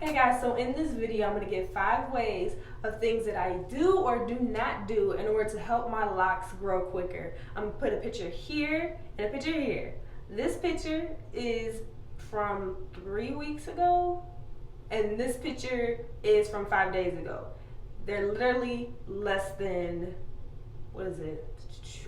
Hey guys, so in this video I'm going to give 5 ways of things that I do or do not do in order to help my locks grow quicker. I'm going to put a picture here and a picture here. This picture is from 3 weeks ago and this picture is from 5 days ago. They're literally less than,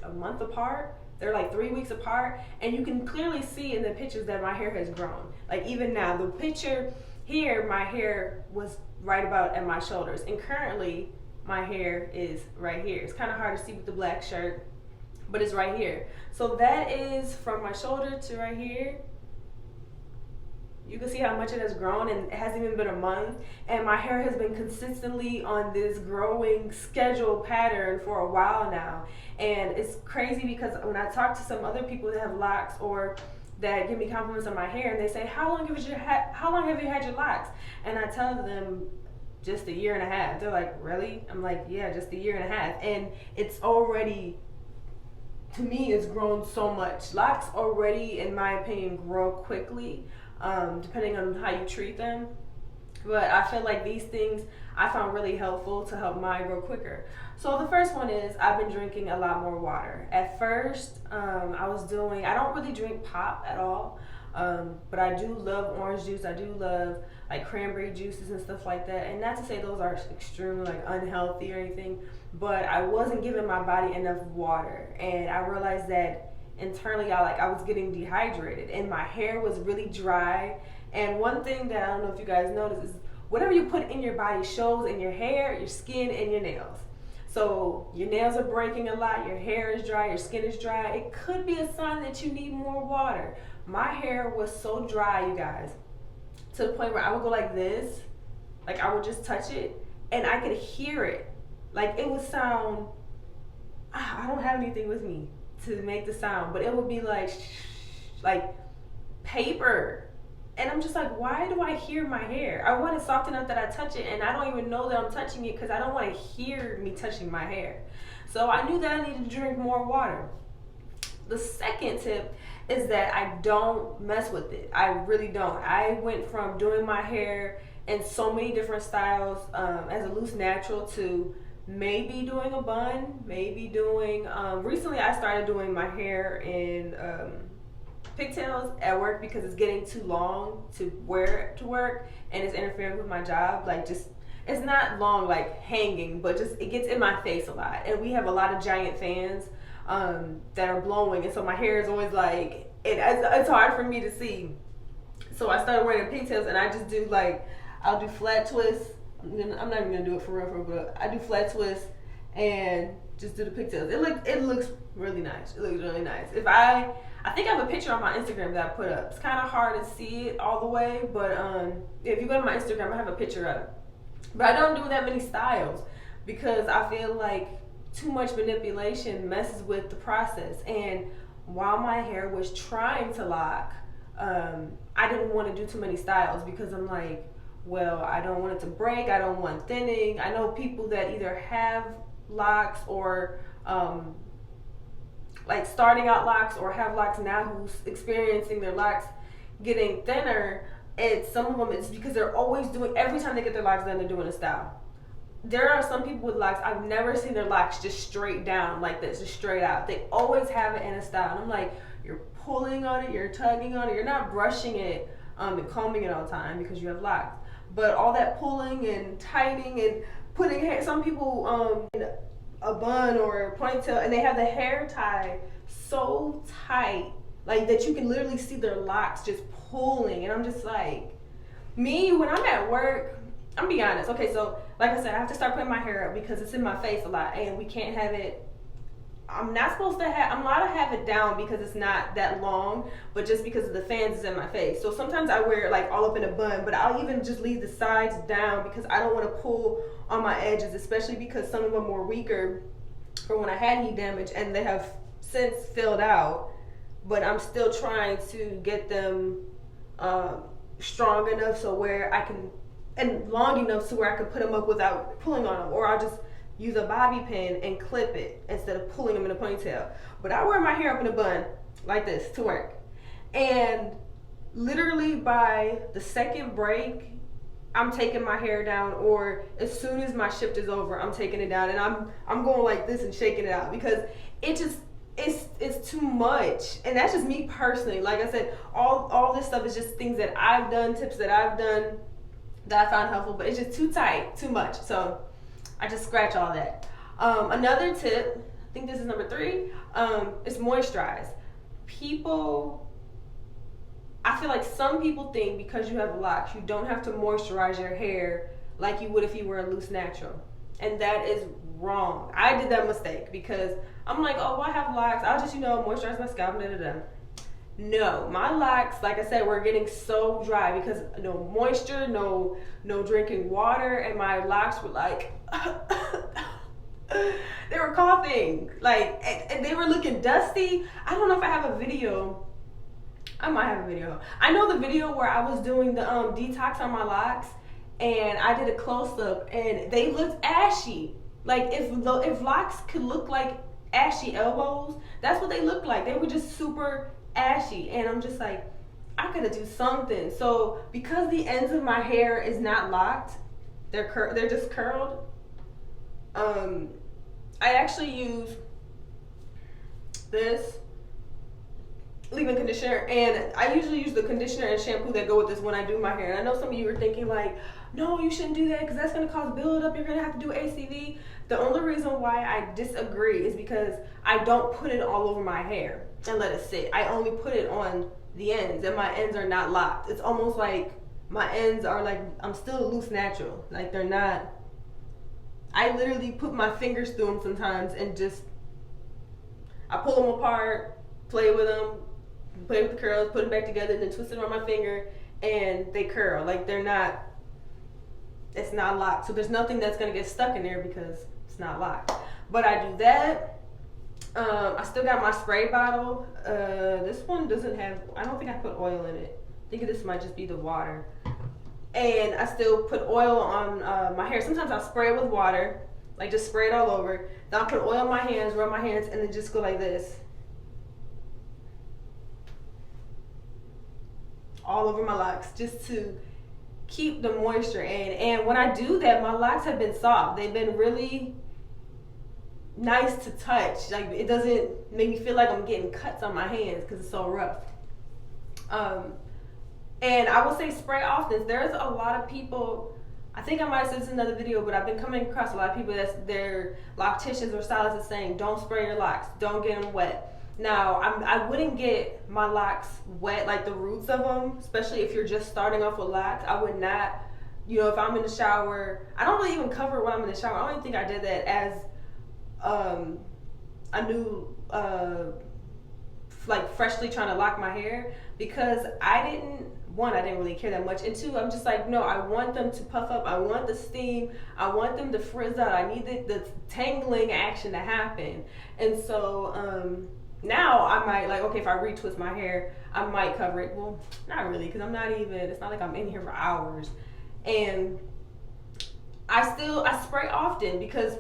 a month apart. They're like 3 weeks apart, and you can clearly see in the pictures that my hair has grown. Like even now, the picture here, my hair was right about at my shoulders, and currently my hair is right here. It's kind of hard to see with the black shirt, but it's right here. So that is from my shoulder to right here. You can see how much it has grown, and it hasn't even been a month, and my hair has been consistently on this growing schedule pattern for a while now. And it's crazy because when I talk to some other people that have locks or that give me compliments on my hair, and they say, how long have you had your locks? And I tell them just a year and a half. They're like, really? I'm like, yeah, just a year and a half. And it's already, to me, it's grown so much. Locks already, in my opinion, grow quickly, depending on how you treat them. But I feel like these things I found really helpful to help mine grow quicker. So the first one is I've been drinking a lot more water. At first, I don't really drink pop at all, but I do love orange juice. I do love like cranberry juices and stuff like that. And not to say those are extremely like unhealthy or anything, but I wasn't giving my body enough water. And I realized that internally I was getting dehydrated and my hair was really dry. And one thing that I don't know if you guys notice is whatever you put in your body shows in your hair, your skin, and your nails. So your nails are breaking a lot, your hair is dry, your skin is dry. It could be a sign that you need more water. My hair was so dry, you guys, to the point where I would go like this, like I would just touch it and I could hear it. Like it would sound, I don't have anything with me to make the sound, but it would be like paper. And I'm just like, why do I hear my hair? I want it soft enough that I touch it, and I don't even know that I'm touching it because I don't want to hear me touching my hair. So I knew that I needed to drink more water. The second tip is that I don't mess with it. I really don't. I went from doing my hair in so many different styles as a loose natural to maybe doing a bun, maybe doing, recently I started doing my hair in pigtails at work because it's getting too long to wear to work and it's interfering with my job. Like just, it's not long like hanging, but just it gets in my face a lot. And we have a lot of giant fans that are blowing, and so my hair is always like, it's hard for me to see. So I started wearing pigtails, and I just do like, I'll do flat twists. I'm not even gonna do it for real, but I do flat twists and just do the pigtails. It looks really nice. It looks really nice. I think I have a picture on my Instagram that I put up. It's kind of hard to see it all the way, but if you go to my Instagram, I have a picture of it. But I don't do that many styles because I feel like too much manipulation messes with the process. And while my hair was trying to lock, I didn't want to do too many styles because I'm like, well, I don't want it to break. I don't want thinning. I know people that either have locks or like starting out locks or have locks now who's experiencing their locks getting thinner. Some of them it's because they're always doing, every time they get their locks done, they're doing a style. There are some people with locks, I've never seen their locks just straight down like this, just straight out. They always have it in a style. And I'm like, you're pulling on it, you're tugging on it, you're not brushing it and combing it all the time because you have locks. But all that pulling and tightening and putting hair, some people in a bun or a ponytail, and they have the hair tied so tight, like that you can literally see their locks just pulling. And I'm just like, me, when I'm at work, I'm be honest. Okay, so like I said, I have to start putting my hair up because it's in my face a lot, and we can't have it. I'm allowed to have it down because it's not that long, but just because of the fans is in my face. So sometimes I wear it like all up in a bun, but I'll even just leave the sides down because I don't want to pull on my edges, especially because some of them were weaker for when I had heat damage, and they have since filled out, but I'm still trying to get them strong enough so where I can, and long enough so where I can put them up without pulling on them, or I'll just use a bobby pin and clip it instead of pulling them in a ponytail. But I wear my hair up in a bun like this to work. And literally by the second break, I'm taking my hair down, or as soon as my shift is over, I'm taking it down, and I'm going like this and shaking it out, because it just it's too much. And that's just me personally. Like I said, all this stuff is just things that I've done, tips that I've done that I found helpful, but it's just too tight, too much. So I just scratch all that. Another tip, I think this is number 3, is moisturize. I feel like some people think because you have locks, you don't have to moisturize your hair like you would if you were a loose natural. And that is wrong. I did that mistake because I'm like, oh, I have locks, I'll just, moisturize my scalp, No, my locks, like I said, were getting so dry because no moisture, no drinking water, and my locks were like, they were coughing, like, and they were looking dusty. I don't know if I have a video. I might have a video. I know the video where I was doing the detox on my locks, and I did a close-up, and they looked ashy. Like, if locks could look like ashy elbows, that's what they looked like. They were just super ashy, and I'm just like, I gotta do something. So because the ends of my hair is not locked, they're just curled. I actually use this leave-in conditioner, and I usually use the conditioner and shampoo that go with this when I do my hair. And I know some of you are thinking like, no, you shouldn't do that because that's going to cause buildup. You're going to have to do ACV. The only reason why I disagree is because I don't put it all over my hair and let it sit. I only put it on the ends, and my ends are not locked. It's almost like my ends are like, I'm still loose natural. Like, they're not. I literally put my fingers through them sometimes and just, I pull them apart, play with them, play with the curls, put them back together, then twist it on my finger, and they curl. Like, they're not, it's not locked. So there's nothing that's gonna get stuck in there because it's not locked. But I do that. I still got my spray bottle. This one doesn't have, I don't think I put oil in it. I think this might just be the water. And I still put oil on my hair. Sometimes I'll spray it with water, like just spray it all over. Then I'll put oil on my hands, rub my hands, and then just go like this. All over my locks, just to keep the moisture in. And when I do that, my locks have been soft. They've been really nice to touch. Like, it doesn't make me feel like I'm getting cuts on my hands because it's so rough. And I will say spray often. There's a lot of people, I think I might have said this in another video, but I've been coming across a lot of people their locticians or stylists are saying, don't spray your locks, don't get them wet. Now, I wouldn't get my locks wet, like the roots of them, especially if you're just starting off with locks. I would not, if I'm in the shower, I don't really even cover it when I'm in the shower. I don't even think I did that as a new, like freshly trying to lock my hair, because I didn't really care that much, and 2, I'm just like, no, I want them to puff up, I want the steam, I want them to frizz out, I need the tangling action to happen. And so now I might, like, okay, if I retwist my hair, I might cover it. Well, not really, because it's not like I'm in here for hours. And I spray often because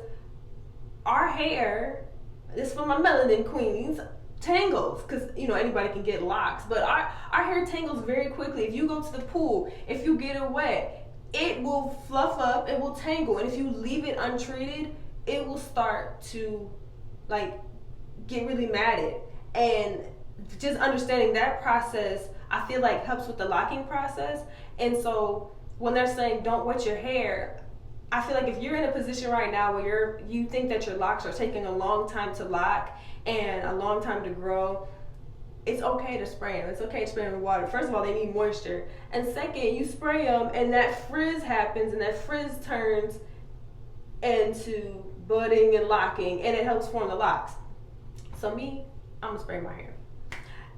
our hair, this is for my melanin queens, tangles, because anybody can get locks, but our hair tangles very quickly. If you go to the pool, if you get it wet, it will fluff up, it will tangle, and if you leave it untreated, it will start to like get really matted. And just understanding that process, I feel like helps with the locking process. And so when they're saying don't wet your hair, I feel like if you're in a position right now where you think that your locks are taking a long time to lock and a long time to grow, it's okay to spray them. It's okay to spray them with water. First of all, they need moisture. And second, you spray them and that frizz happens, and that frizz turns into budding and locking, and it helps form the locks. So I'm gonna spray my hair.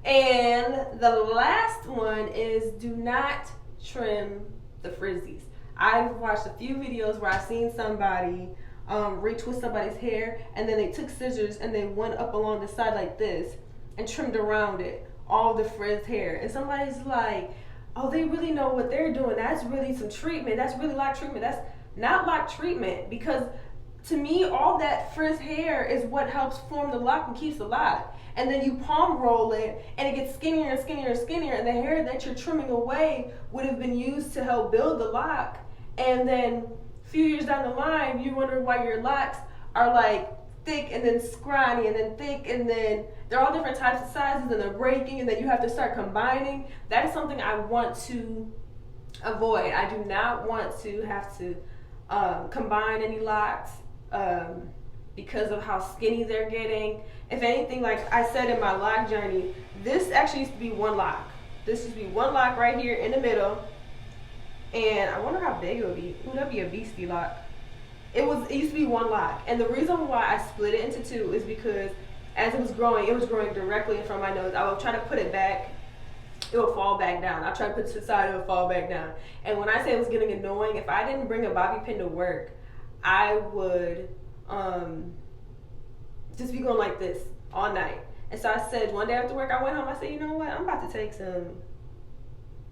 And the last one is do not trim the frizzies. I've watched a few videos where I've seen somebody retwist somebody's hair, and then they took scissors and they went up along the side like this and trimmed around it, all the frizzed hair. And somebody's like, oh, they really know what they're doing. That's really some treatment. That's really lock treatment. That's not lock treatment, because to me, all that frizzed hair is what helps form the lock and keeps the lock. And then you palm roll it, and it gets skinnier and skinnier and skinnier, and the hair that you're trimming away would have been used to help build the lock. And then a few years down the line, you wonder why your locks are like thick and then scrawny and then thick, and then they're all different types of sizes and they're breaking, and then you have to start combining. That is something I want to avoid. I do not want to have to combine any locks because of how skinny they're getting. If anything, like I said in my lock journey, this actually used to be one lock. This used to be one lock right here in the middle. And I wonder how big it would be. Ooh, that'd be a beastie lock. It used to be one lock. And the reason why I split it into two is because as it was growing directly in front of my nose. I would try to put it back, it would fall back down. I try to put it to the side, it would fall back down. And when I say it was getting annoying, if I didn't bring a bobby pin to work, I would just be going like this all night. And so I said one day after work, I went home, I said, you know what, I'm about to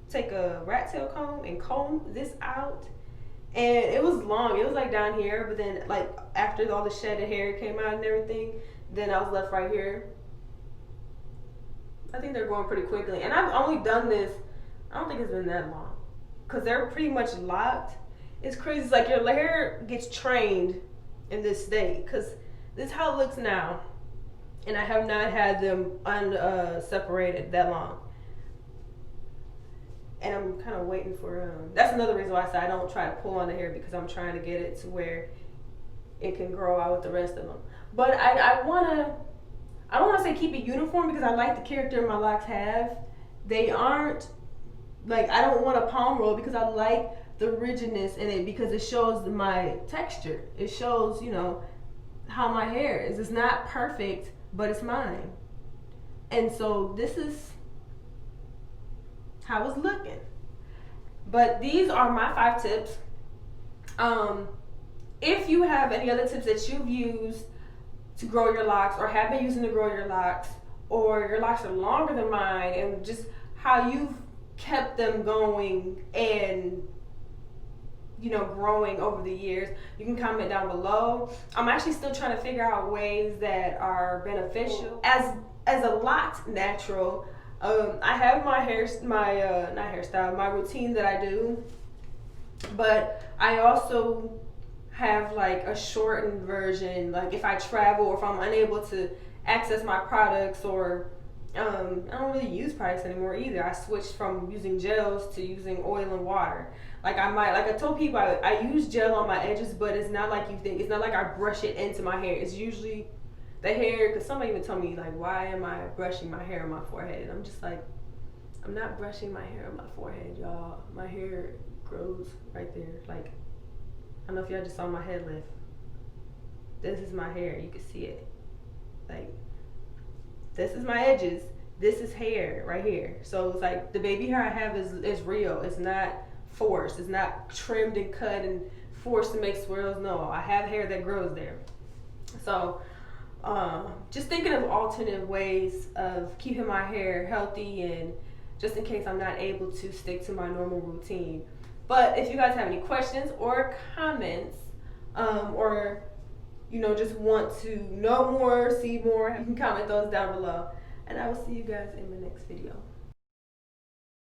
take a rat tail comb and comb this out. And it was long, it was like down here, but then like after all the shedded hair came out and everything, then I was left right here. I think they're going pretty quickly. And I've only done this, I don't think it's been that long, because they're pretty much locked. It's crazy, it's like your hair gets trained in this state, because this is how it looks now. And I have not had them separated that long. And I'm kind of waiting for, that's another reason why I say I don't try to pull on the hair, because I'm trying to get it to where it can grow out with the rest of them. But I don't want to say keep it uniform, because I like the character my locks have. They aren't, like, I don't want a palm roll, because I like the rigidness in it, because it shows my texture. It shows, you know, how my hair is. It's not perfect, but it's mine. And so this is how it's looking. But these are my 5 tips. If you have any other tips that you've used to grow your locks, or have been using to grow your locks, or your locks are longer than mine, and just how you've kept them going and, you know, growing over the years, you can comment down below. I'm actually still trying to figure out ways that are beneficial. As a locked natural, I have my my routine that I do, but I also have like a shortened version, like if I travel or if I'm unable to access my products, or I don't really use products anymore either. I switched from using gels to using oil and water. Like I told people, I use gel on my edges, but it's not like you think. It's not like I brush it into my hair. It's usually the hair, because somebody even told me, like, why am I brushing my hair on my forehead? And I'm just like, I'm not brushing my hair on my forehead, y'all. My hair grows right there. Like, I don't know if y'all just saw my head lift. This is my hair, you can see it. Like, this is my edges, this is hair right here. So it's like, the baby hair I have is real. It's not forced. It's not trimmed and cut and forced to make swirls. No, I have hair that grows there. So just thinking of alternative ways of keeping my hair healthy, and just in case I'm not able to stick to my normal routine. But if you guys have any questions or comments, or you know, just want to know more, see more, you can comment those down below. And I will see you guys in the next video.